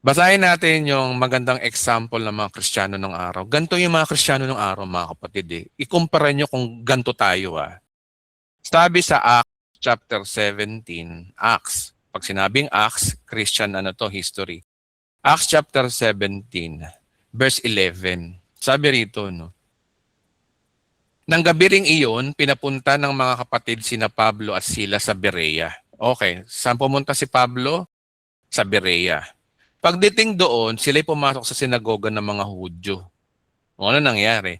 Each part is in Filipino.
Basahin natin yung magandang example ng mga Kristiyano ng araw. Ganito yung mga Kristiyano ng araw, mga kapatid. Ikumpara nyo kung ganito tayo. Sabi sa Acts chapter 17, Acts. Pag sinabing Acts, Christian history. Acts chapter 17, verse 11. Sabi rito, no? Nang gabi ring iyon, pinapunta ng mga kapatid sina Pablo at Sila sa Berea. Okay, saan pumunta si Pablo? Sa Berea. Pagdating doon, sila'y pumasok sa sinagoga ng mga Hudyo. Ano nangyari?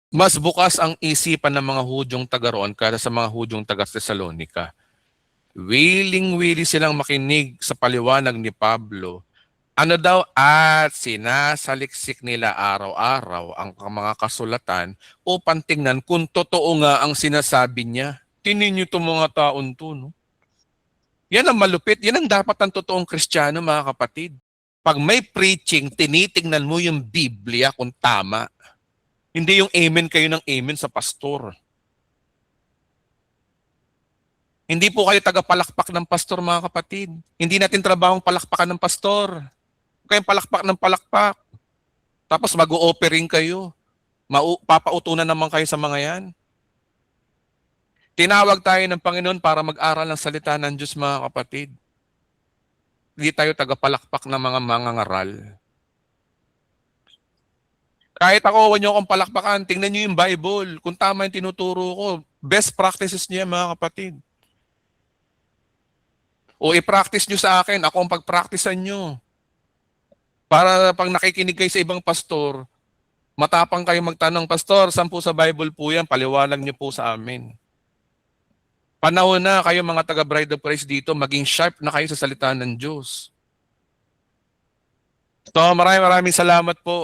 Mas bukas ang isipan ng mga Hudyong taga roon kaysa sa mga Hudyong taga Thessalonica. Willing-willing silang makinig sa paliwanag ni Pablo. Ano daw at sinasaliksik nila araw-araw ang mga kasulatan upang tingnan kung totoo nga ang sinasabi niya. Tinin niyo itong mga taon to, no? Yan ang malupit. Yan ang dapat ang totoong Kristiyano, mga kapatid. Pag may preaching, tinitingnan mo yung Biblia kung tama. Hindi yung amen kayo ng amen sa pastor. Hindi po kayo tagapalakpak ng pastor, mga kapatid. Hindi natin trabahong palakpakan ng pastor. Kayong palakpak ng palakpak. Tapos mag-o-offering kayo. Papautunan naman kayo sa mga yan. Tinawag tayo ng Panginoon para mag-aral ng salita ng Diyos, mga kapatid. Hindi tayo tagapalakpak ng mga mangangaral. Kahit ako, huwag niyo akong palakpakan, tingnan niyo yung Bible. Kung tama yung tinuturo ko, best practices niya, mga kapatid. O i-practice niyo sa akin, ako ang pag-practicean niyo. Para pag nakikinig kayo sa ibang pastor, matapang kayo magtanong, Pastor, saan po sa Bible po yan? Paliwanag niyo po sa amin. Panahon na kayo mga taga-Bride of Christ dito, maging sharp na kayo sa salita ng Diyos. So maraming salamat po.